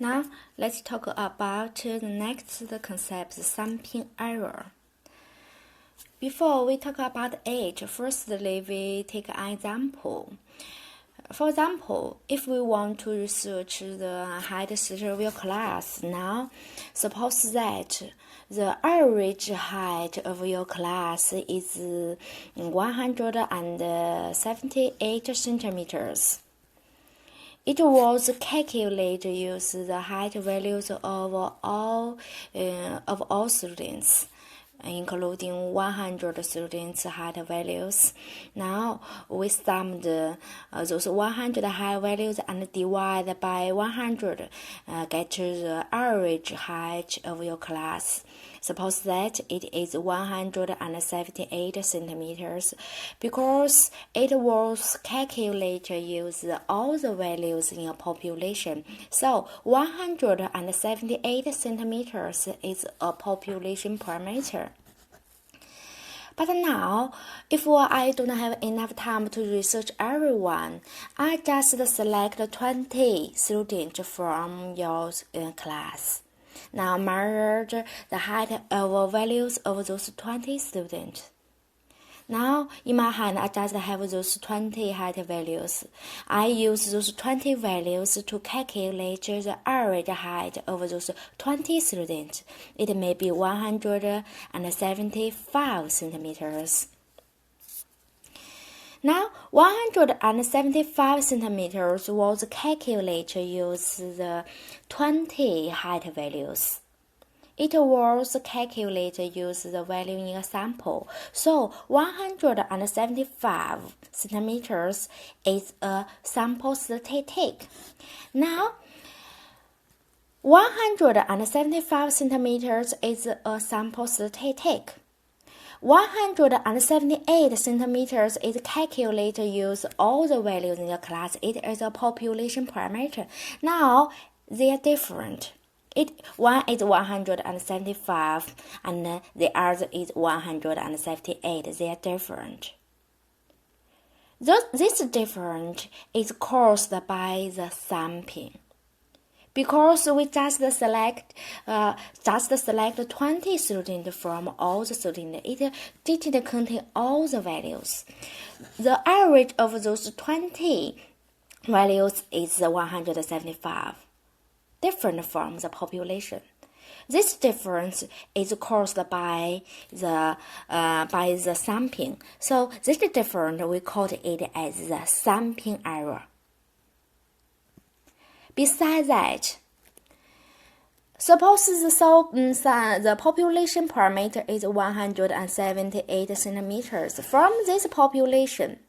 Now, let's talk about the next concept, sampling error. Before we talk about it, firstly, we take an example. For example, if we want to research the height of your class, now suppose that the average height of your class is 178 centimeters. It was calculated using the height values of all students, including 100 students' height values. Now we summed those 100 height values and divide by 100, get the average height of your class. Suppose that it is 178 centimeters, because it was calculated using all the values in a population. So 178 centimeters is a population parameter. But now, if I don't have enough time to research everyone, I just select 20 students from your class. Now measure the height of values of those 20 students. Now, in my hand, I just have those 20 height values. I use those 20 values to calculate the average height of those 20 students. It may be 175 centimeters. Now, 175 centimeters was calculated using the 20 height values. It was calculated using the value in a sample. So 175 centimeters is a sample statistic. Now, 175 centimeters is a sample statistic. 178 centimeters is calculated using all the values in the class. It is a population parameter. Now, they are different. One is 175 and the other is 178. They are different. This difference is caused by the sampling. Because we just select 20 students from all the students, it didn't contain all the values. The average of those 20 values is 175. Different from the population. This difference is caused by the sampling. So this difference, we call it as the sampling error. Besides that, suppose the population parameter is 178 centimeters. From this population,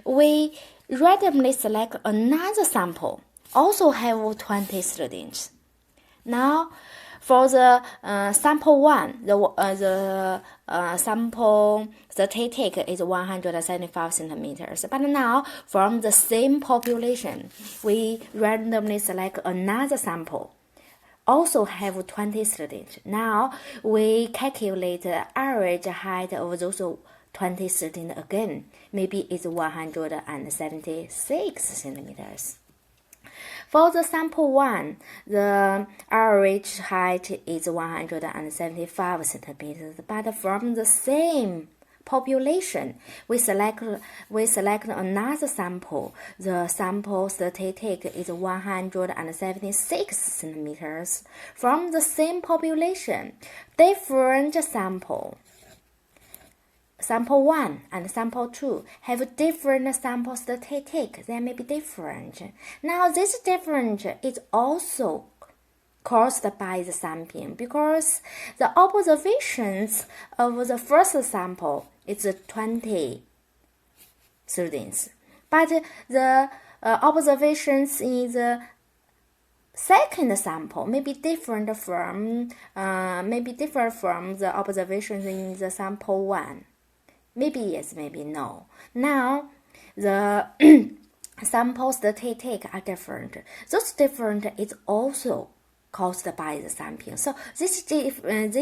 we randomly select another sample, also have 20 students. Now, for the sample 1, the sample statistic is 175 centimeters. But now, from the same population, we randomly select another sample, also have 20 students. Now, we calculate the average height of those 20 students again. Maybe it's 176 centimeters. For the sample 1, the average height is 175 centimeters, but from the same population, we select another sample. The sample statistic is 176 centimeters. From the same population, different Sample 1 and sample 2 have different sample statistics. They may be different. Now, this difference is also caused by the sampling, because the observations of the first sample is 20 students, but the observations in the second sample may be different from the observations in the sample 1. Maybe yes, maybe no. Now, the sample statistics are different. Those different is also caused by the sampling. So this difference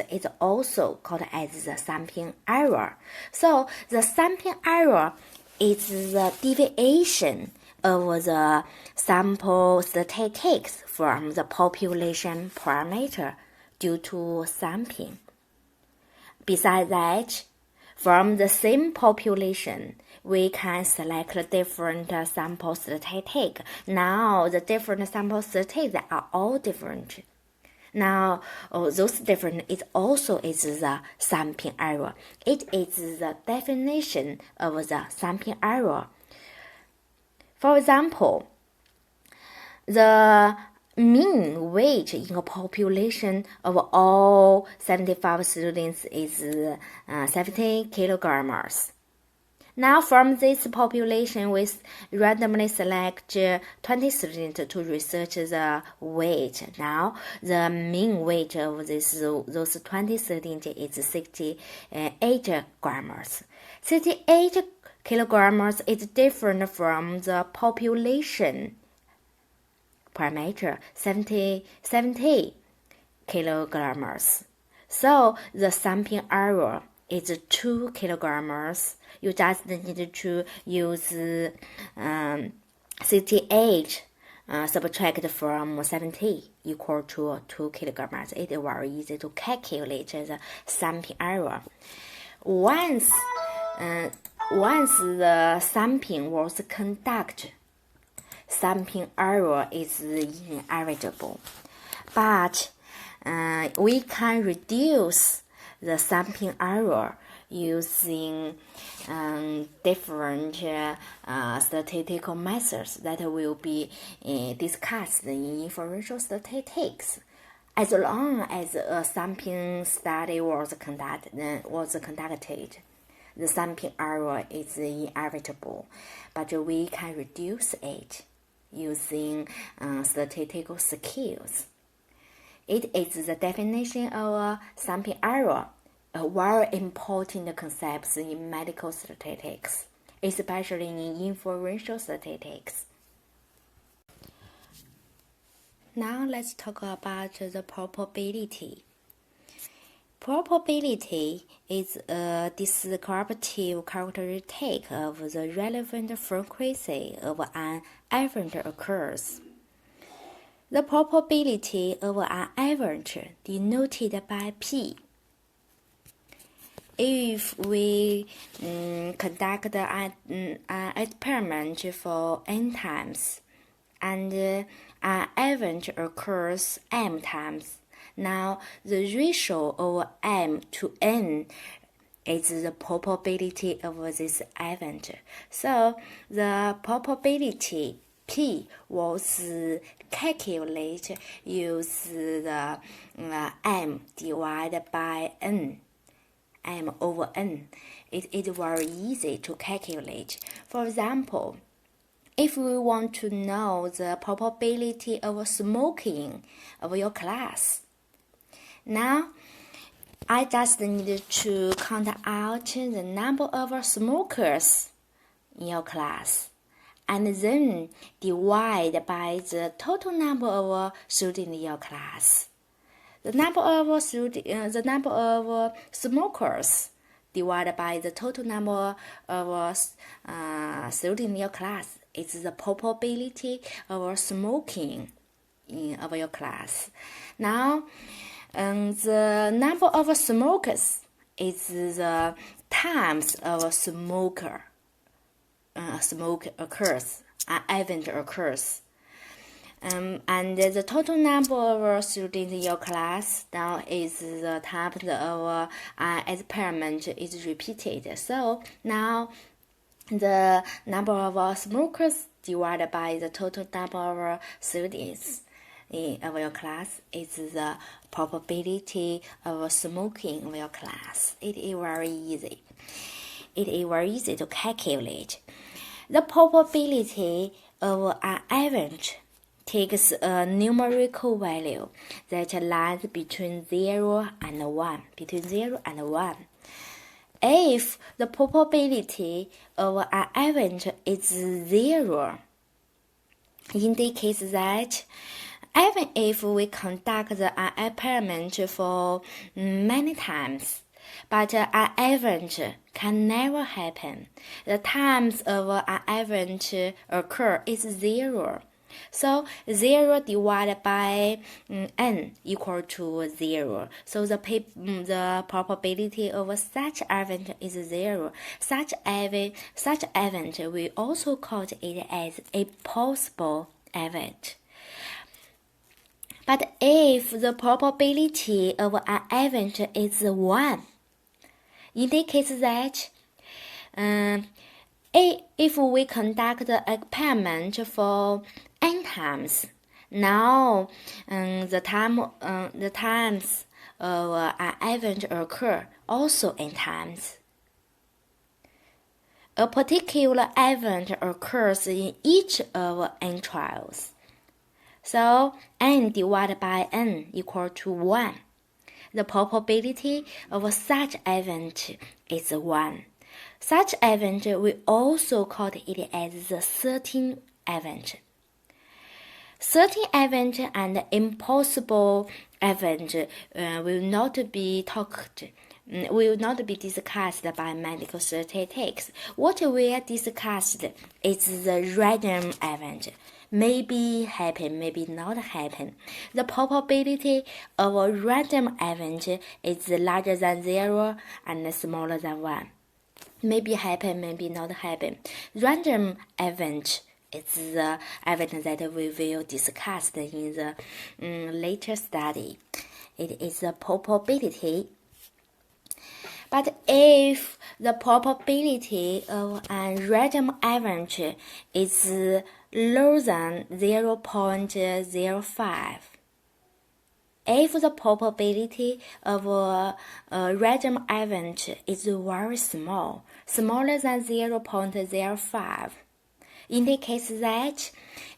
is also called as the sampling error. So the sampling error is the deviation of the sample statistics from the population parameter due to sampling. Besides that, from the same population, we can select different sample statistics. Now, the different sample statistics are all different. Now, those different is also is the sampling error. It is the definition of the sampling error. For example, the mean weight in a population of all 75 students is 70 kilograms. Now, from this population, we randomly select 20 students to research the weight. Now, the mean weight of those 20 students is 68 grams. 68 kilograms is different from the population parameter, 70 kilograms. So, the sampling error is 2 kilograms. You just need to use 68 subtract from 70 equal to 2 kilograms. It is very easy to calculate the sampling error. Once the sampling was conducted, sampling error is inevitable. But we can reduce the sampling error using different statistical methods that will be discussed in inferential statistics. As long as a sampling study was conducted, the sampling error is inevitable, but we can reduce it using statistical skills. It is the definition of sampling error, a very important concept in medical statistics, especially in inferential statistics. Now let's talk about the probability. Probability is a descriptive characteristic of the relevant frequency of an event occurs. The probability of an event denoted by P. If we conduct an experiment for n times, and an event occurs m times, now the ratio of m to n is the probability of this event. So the probability P was calculated using the m divided by n. M over n. It is very easy to calculate. For example, if we want to know the probability of smoking of your class, now I just need to count out the number of smokers in your class and then divide by the total number of students in your class. The number of smokers divided by the total number of students in your class is the probability of smoking of your class. Now, the number of smokers is the times of smoke occurs, an event occurs. And the total number of students in your class now is the times of experiment is repeated. So now the number of smokers divided by the total number of students of your class is the probability of smoking of your class. It is very easy. It is very easy to calculate. The probability of an event takes a numerical value that lies between 0 and 1. If the probability of an event is 0, indicates that even if we conduct an experiment for many times, but an event can never happen. The times of an event occur is 0. So 0 divided by n equal to 0. So the probability of such event is 0. Such event we also call it as a possible event. But if the probability of an event is 1, indicates that if we conduct the experiment for n times, now the times of an event occur also n times. A particular event occurs in each of n trials. So n divided by n equal to 1. The probability of such event is 1. Such event we also call it as the certain event. Certain event and impossible event will not be discussed by medical statistics. What we are discussed is the random event. Maybe happen, maybe not happen. The probability of a random event is larger than 0 and smaller than 1. Maybe happen, maybe not happen. Random event is the event that we will discuss in the later study. It is a probability. But if the probability of a random event is lower than 0.05, if the probability of a random event is very small, smaller than 0.05, indicates that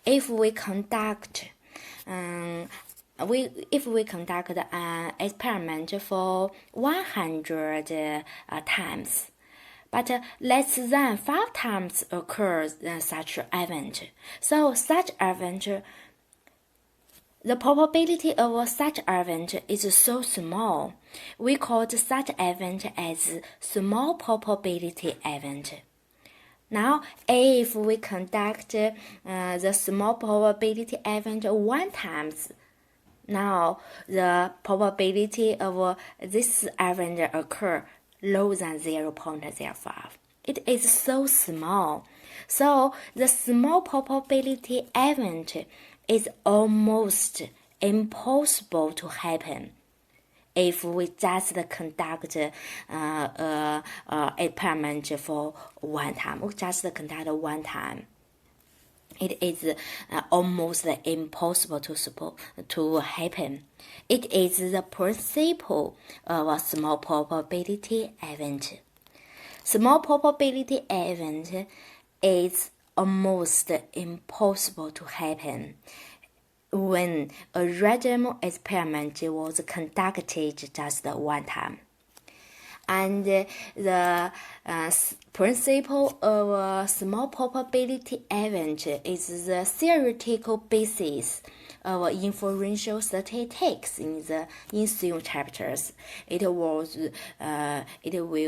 if we conduct an experiment for 100 times, but less than 5 times occurs such event. So such event, the probability of such event is so small. We call such event as small probability event. Now, if we conduct the small probability event 1 times, now the probability of this event occur lower than 0.05. It is so small. So the small probability event is almost impossible to happen if we just conduct experiment for 1 time. We just conduct 1 time. It is almost impossible to happen. It is the principle of a small probability event. Small probability event is almost impossible to happen when a random experiment was conducted just 1 time. And the principle of a small probability event is the theoretical basis of inferential statistics in the ensuing chapters. It will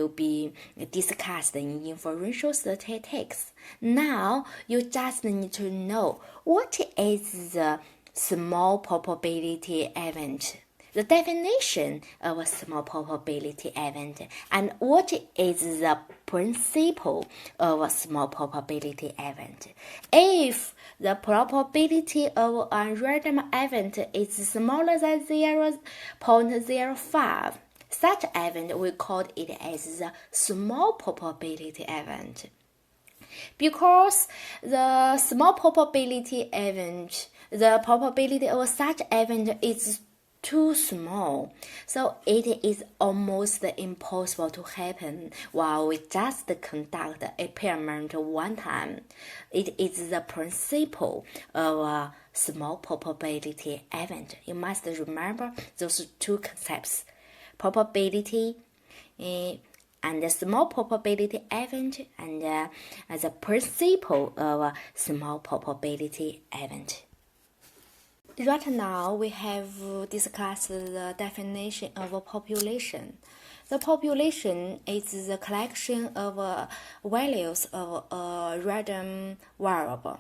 be discussed in inferential statistics. Now you just need to know what is the small probability event, the definition of a small probability event, and what is the principle of a small probability event. If the probability of a random event is smaller than 0.05, such event we call it as the small probability event. Because the small probability event, the probability of such event is too small, so it is almost impossible to happen while we just conduct experiment 1 time. It is the principle of a small probability event. You must remember those 2 concepts, probability and the small probability event, and the principle of a small probability event. Right now, we have discussed the definition of a population. The population is the collection of values of a random variable,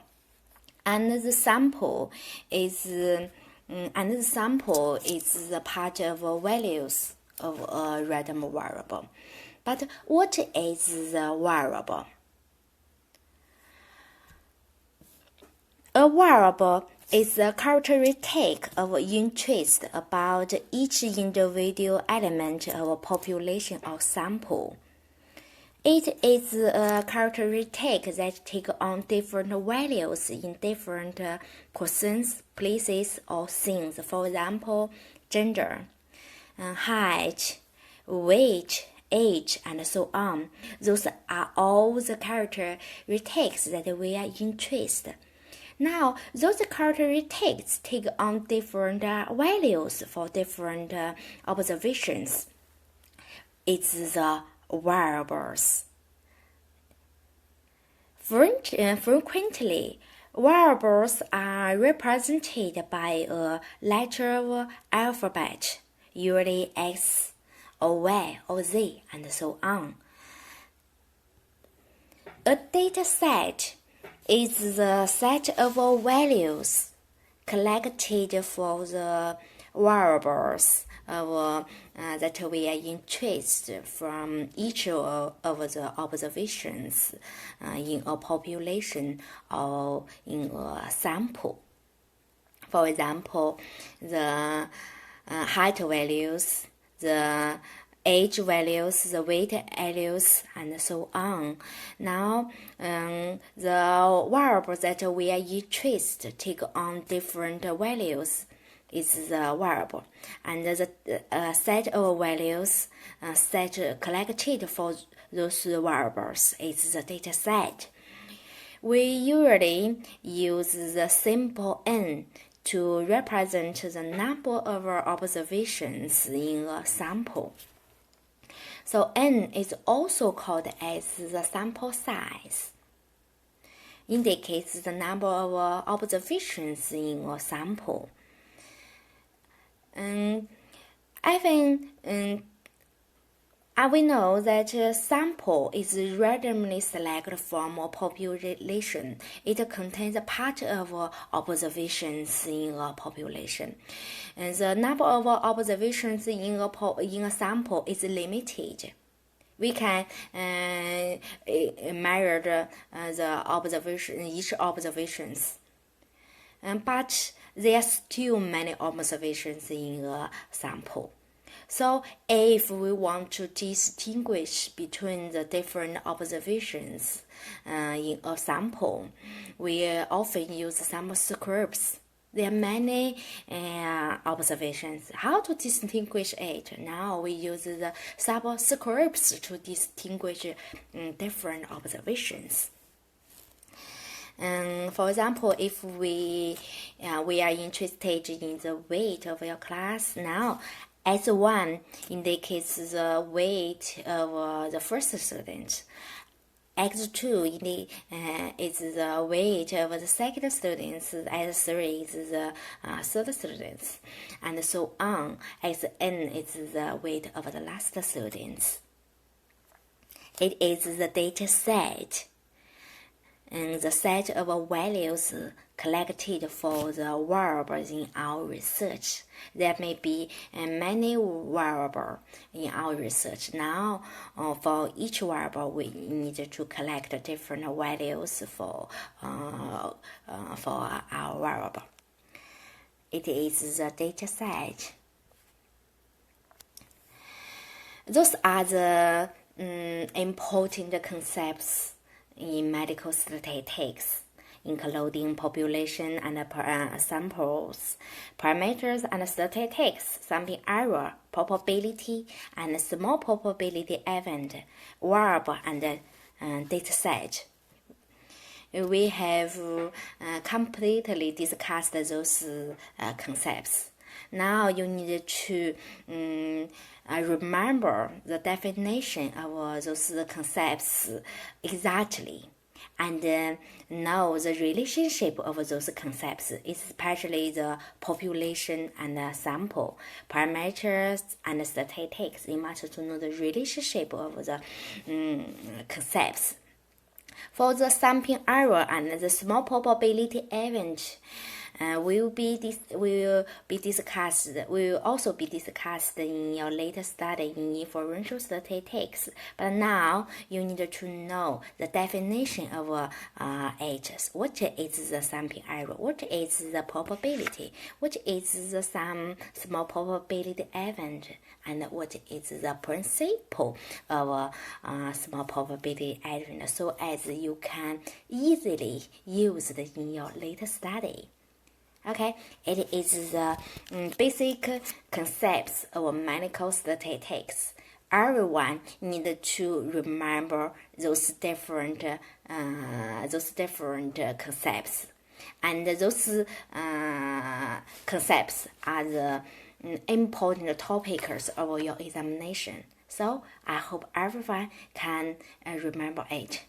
and the sample is the part of values of a random variable. But what is the variable? A variable is a characteristic of interest about each individual element of a population or sample. It is a characteristic that takes on different values in different persons, places, or things. For example, gender, height, weight, age, and so on. Those are all the characteristics that we are interested. Now, those characteristics take on different values for different observations. It's the variables. Frequently, variables are represented by a letter of alphabet, usually X or Y or Z, and so on. A data set is the set of values collected for the variables that we are interested from each of the observations in a population or in a sample. For example, the height values, the age values, the weight values, and so on. Now, the variables that we are interested take on different values is the variable, and the set of values set collected for those variables is the data set. We usually use the symbol n to represent the number of observations in a sample. So n is also called as the sample size, indicates the number of observations in a sample. We know that a sample is randomly selected from a population. It contains a part of observations in a population. And the number of observations in a sample is limited. We can measure each observations, but there are still many observations in a sample. So if we want to distinguish between the different observations in a sample, we often use some scripts. There are many observations. How to distinguish it? Now we use the subscripts to distinguish different observations. For example, if we are interested in the weight of your class now, S1 indicates the weight of the first student. X2 is the weight of the second students. S3 is the third students, and so on. Xn is the weight of the last students. It is the data set, and the set of values collected for the variables in our research. There may be many variables in our research. Now, for each variable, we need to collect different values for our variable. It is the data set. Those are the important concepts in medical statistics, including population and samples, parameters and statistics, sampling error, probability and small probability event, variable and data set. We have completely discussed those concepts. Now you need to remember the definition of those concepts exactly, and know the relationship of those concepts, especially the population and sample, parameters and statistics. You must to know the relationship of the concepts. For the sampling error and the small probability event, will also be discussed in your later study in inferential statistics. But now you need to know the definition of it. What is the sampling error? What is the probability? What is the small probability event? And what is the principle of small probability event, so as you can easily use it in your later study. Okay, it is the basic concepts of medical statistics. Everyone needs to remember those different concepts, and those concepts are the important topics of your examination. So I hope everyone can remember it.